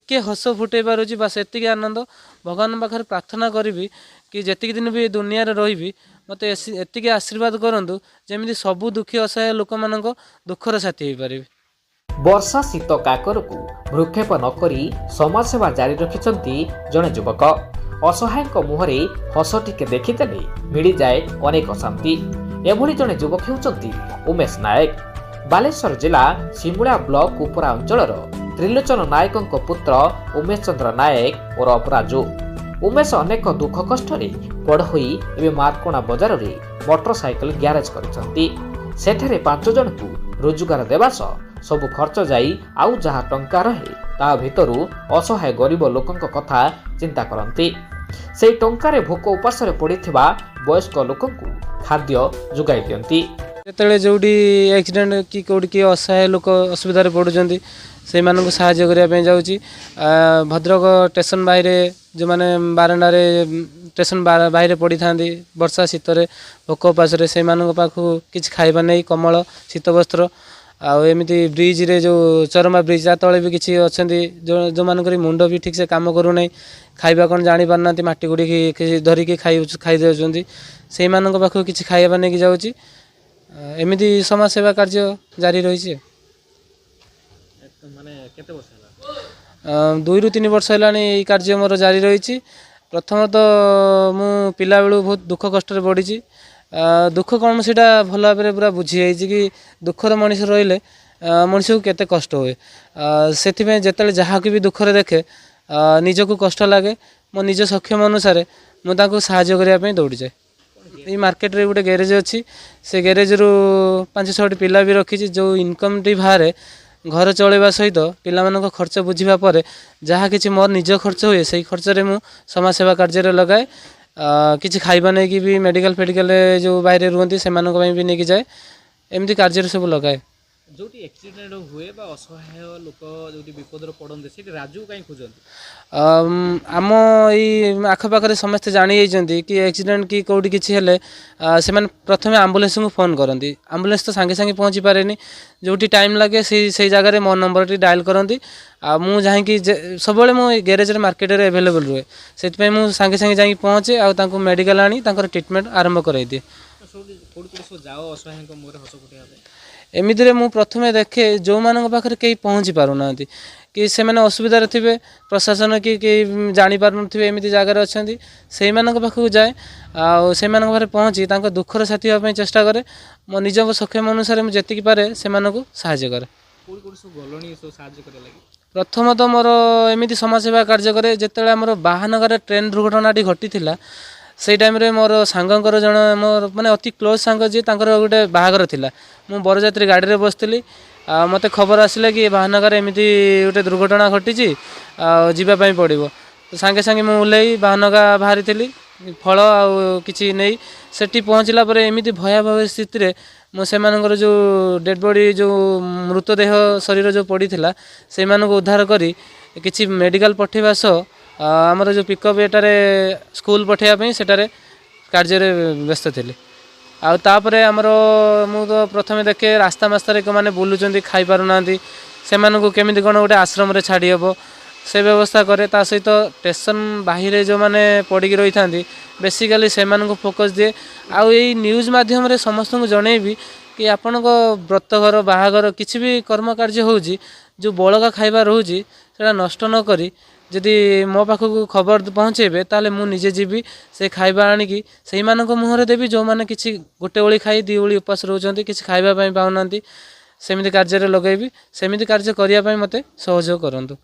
टिके हस फुटे पारुछि बस एतिକି आनंद भगवान पाखरे प्रार्थना करी कि जेतिक दिन भी दुनिया रही मत एतिकी आशीर्वाद करंतु जेमिति सबु दुखी असहाय लोक मानक दुखर साथी हो पारे। वर्षा शीत काकरकू भ्रुक्षेप नकरी समाजसेवा जारी रखिछंती जणे युवक। असहायक मुहरे हस टिके देखिदेले मिली जाए अनेक शांति। एभली जणे युवक हेउचंती उमेश नायक। बालेश्वर जिला सिमुला ब्लॉक कुपरा अंचलर त्रिलोचन नायकंक पुत्र उमेश चंद्र नायक और अपराजू। उमेश अनेक दुख कष्ट बड़ होई एबे मारकोणा बजार रे मोटरसाइकल ग्यारेज करिसंती। सेठरे 5 जन को रोजगार देवा सबु खर्च जाई आउ जहा टंका रहे ता भितरु असहाय गरीब लोकंक कथा चिंता करंती। से टंकारे भोक उपास पड़िथिबा वयस्क लोकंकु खाद्य जुगाई दियंती। जेतेले जोडी एक्सीडेंट कि कोडी कि असहाय लोक असुविधा पड़ुचंती से मानक साहाय्य करिया पे जाउची। भद्रक स्टेशन बाहर जो माने बारंडारे स्टेशन बाहर पड़ी था वर्षा शीतर भोक उपास से पाखु किसी खाइबा नहीं कमल शीत वस्त्र आमती ब्रिज रे जो चरमा ब्रिज तले भी किसी अच्छा जो जो मानक मुंड भी ठीक से काम करूना खाइबा कौन जानी पारना मटी गुड़ी धरिकी खाई दे से पाखु किसी खाइबा नहीं जाऊँगी। एमती समाज सेवा कार्य जारी रही। 2 ରୁ 3 वर्ष है कार्य मोर जारी रही। प्रथम तो मु पिला बेलू बहुत दुख कष्ट बढ़ी। दुख कौन से भल भाव पूरा बुझी जाइए कि दुखर मनीष रही मनीष को केते कष्ट हुए से जिते जहाँ भी दुखरे देखे निजक कष्ट लगे मो निज सक्षम अनुसार मुझे साहाय्य करने दौड़ी जाए। ये मार्केट रे गोटे गैरेज अच्छी से गैरेज रु 5-6 पिला भी रखी जो इनकम टी बाहर घर चलवा सहित पिला खर्च बुझा पर जहाँ कि मोर निज खर्च हुए से खर्च रे मु समाज सेवा कार्य लगाए। किसी खाइबा नहीं कि भी मेडिकल फेडिकल जो बाहर रुहति से भी नहीं जाए एमती कार्य सब लगाए। जो एक्सीडेंट हुए असहाय लोक जो विपद पड़ते से राजू कहीं खोजती आम ये आखपाखे समस्ते जानी जाइए कि एक्सीडेंट कि कौटी किसी हेले से प्रथम आम्बुलेंस को फोन करती। आम्बुलेंस तो सांगे सांगे पहुँची पारे जो टाइम लगे से जगह मो नंबर टी डायल करती मु जाकि सब मो गैरेज मार्केट में एवेलेबल रुए से मुझे सांगे सांगे जाकि पहुँचे आउ मेडिकल आनी ट्रिटमेंट आरंभ कराई दिए। एमितिरे मु प्रथमे देखे जो मानक पाखरे कहीं पहुँची पारुना कि से मैंने असुविधा थे प्रशासन कि जानी पारुन एमती जगार अच्छा से पाखक जाए से पाखे पहुँची दुखर साथी होगापी चेष्टा करे मो निज सक्षम अनुसार मुझे जी पारे से साहाय्य करे। प्रथम तो मोर एमती समाजसेवा कार्य करे जिते आम बाहानगर ट्रेन दुर्घटनाटी घटी से टाइम रे मोर सांगकर जन मोर माने अति क्लोज सांग जी गोटे बाहागर थिला मु बरजात्री गाड़ी रे बसली मते खबर आसिला कि बाहानगर एमती गोटे दुर्घटना घटी जीवाई पड़ो तो सांगे सांगे मु ओल्लै बाहानगा बाहरी थी फल आछि नहीं सेठी पहुँचला पर एमती भयावह स्थिति रे मु से जो डेड बॉडी जो मृतदेह शरीर जो पड़ी से उद्धार करी किछि मेडिकल पठेवा सह आमर जो पिकअप एटारे स्कूल पठेवाई सेटारे कार्य व्यस्त थी। आउे आमर मु तो प्रथम देखे रास्ता मास्तारे मैंने बुलूँ खाई पारना से केमी कौन गोटे आश्रम रे छाड़ी हे से व्यवस्था करे ता सहित स्टेशन बाहर जो मैंने पड़ी रही था बेसिकाली से फोकस दिए आउ यही न्यूज माध्यम रे समस्त को जनईबी कि आपण व्रतघर बाहागर किसी भी कर्म कार्य हो जो बड़का खाइबा रोचे से नष्ट न करी जदि मो पाखक खबर पहुँचेबे ताले मु निजे जीवी से खाइबा आनिकी से मुहर देवी जो मैंने किसी गोटे ओली खाई 2 ओली उपास रोचंती किसी खाइबा पाऊना सेमिति कार्य लगेबी सेमिति कार्य करने मते सहयोग करंतु।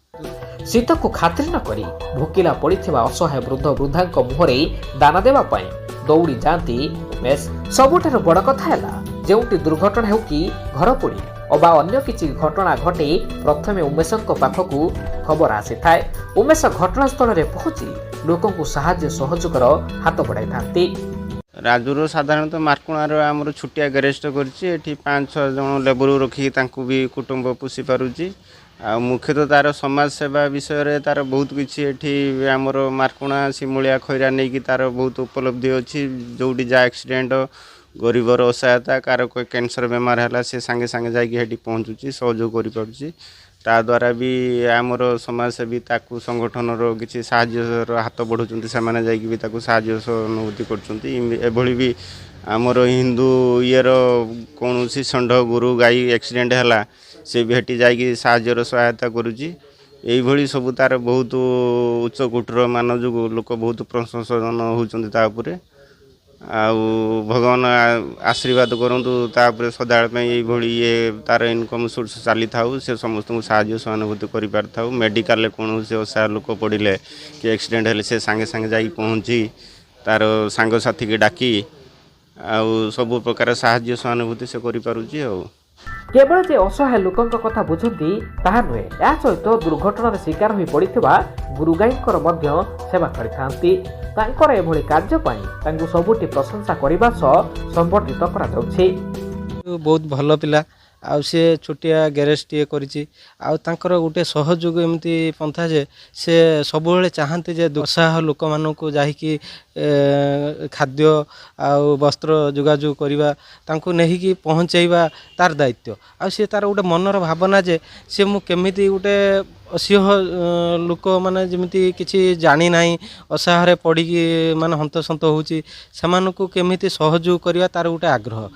शीत को खातिर न करी भोकिला पड़िथिबा असहाय वृद्ध वृद्धांक मुहरे दाना देवा पई दौड़ी जाती उमेश। सबुठार बड़ कथा हैला जेउटी दुर्घटना हेउ कि घर पोड़ी अबा अन्य किछि घटना घटे प्रथमे उमेशक पाखकू खबर आसी थाए। उमेश घटनास्थल रे पहुंची लोकंकु सहाय्य सहयोगर हाथ बढ़ाई थांती। राजूर साधारणतः मार्कुणार आमर छुटिया गैरेज कर 5-6 जन लेबर रखी भी कुटुंब पोषी पारुची। मुख्यतः तार समाज सेवा विषय रे तार बहुत किसी एठी आमर मार्कुणा सिमुलिया खैरा नहीं कि तार बहुत उपलब्धि अच्छी जोटी जा एक्सीडेंट गरीबर असहायता कार कोई कैंसर बेमार है से सांगे सांगे जाकि पहुँचुची सहयोग कर ତା ଦ୍ୱାରା ବି ଆମର ସମାଜସେବୀ ତାକୁ ସଂଗଠନର କିଛି ସାହାଯ୍ୟର ହାତ ବଢ଼ାଉଛନ୍ତି, ସେମାନେ ଯାଇକି ବି ତାକୁ ସାହାଯ୍ୟ ସହାନୁଭୂତି କରୁଛନ୍ତି। ଏଭଳି ବି ଆମର ହିନ୍ଦୁ ଇଏର କୌଣସି ଷଣ୍ଢ ଗୋରୁ ଗାଈ ଆକ୍ସିଡେଣ୍ଟ ହେଲା ସେ ବି ହେଠି ଯାଇକି ସାହାଯ୍ୟର ସହାୟତା କରୁଛି। ଏଇଭଳି ସବୁ ତାର ବହୁତ ଉଚ୍ଚ କୋଟିର ମାନ ଯୋଗୁଁ ଲୋକ ବହୁତ ପ୍ରଶଂସନ ହେଉଛନ୍ତି ତା ଉପରେ। ଆଉ ଭଗବାନ ଆଶୀର୍ବାଦ କରନ୍ତୁ ତାପରେ ସଦାବେଳେ ପାଇଁ ଏଇଭଳି ଇଏ ତାର ଇନକମ୍ ସୋର୍ସ ଚାଲିଥାଉ, ସେ ସମସ୍ତଙ୍କୁ ସାହାଯ୍ୟ ସହାନୁଭୂତି କରିପାରିଥାଉ। ମେଡ଼ିକାଲରେ କୌଣସି ଅସହାୟ ଲୋକ ପଡ଼ିଲେ କି ଆକ୍ସିଡେଣ୍ଟ ହେଲେ ସେ ସାଙ୍ଗେ ସାଙ୍ଗେ ଯାଇକି ପହଞ୍ଚି ତାର ସାଙ୍ଗସାଥିକି ଡାକି ଆଉ ସବୁ ପ୍ରକାର ସାହାଯ୍ୟ ସହାନୁଭୂତି ସେ କରିପାରୁଛି। ଆଉ କେବଳ ଯେ ଅସହାୟ ଲୋକଙ୍କ କଥା ବୁଝନ୍ତି ତାହା ନୁହେଁ, ଏହା ସହିତ ଦୁର୍ଘଟଣାର ଶିକାର ହୋଇପଡ଼ିଥିବା ଗୁରୁଗାଈଙ୍କର ମଧ୍ୟ ସେବା କରିଥାନ୍ତି। ତାଙ୍କର ଏଭଳି କାର୍ଯ୍ୟ ପାଇଁ ତାଙ୍କୁ ସବୁଠି ପ୍ରଶଂସା କରିବା ସହ ସମ୍ବର୍ଦ୍ଧିତ କରାଯାଉଛି। ବହୁତ ଭଲ ପିଲା, ଆଉ ସିଏ ଛୋଟିଆ ଗ୍ୟାରେଜଟିଏ କରିଛି। ଆଉ ତାଙ୍କର ଗୋଟେ ସହଯୋଗ ଏମିତି ପନ୍ଥା ଯେ ସେ ସବୁବେଳେ ଚାହାନ୍ତି ଯେ ଅସହାୟ ଲୋକମାନଙ୍କୁ ଯାଇକି ଖାଦ୍ୟ ଆଉ ବସ୍ତ୍ର ଯୋଗାଯୋଗ କରିବା, ତାଙ୍କୁ ନେଇକି ପହଞ୍ଚାଇବା ତାର ଦାୟିତ୍ୱ। ଆଉ ସିଏ ତାର ଗୋଟେ ମନର ଭାବନା ଯେ ସିଏ ମୁଁ କେମିତି ଗୋଟେ ଅସହାୟ ଲୋକ ମାନେ ଯେମିତି କିଛି ଜାଣିନାହିଁ ଅସହାୟରେ ପଡ଼ିକି ମାନେ ହନ୍ତସନ୍ତ ହେଉଛି, ସେମାନଙ୍କୁ କେମିତି ସହଯୋଗ କରିବା ତାର ଗୋଟେ ଆଗ୍ରହ।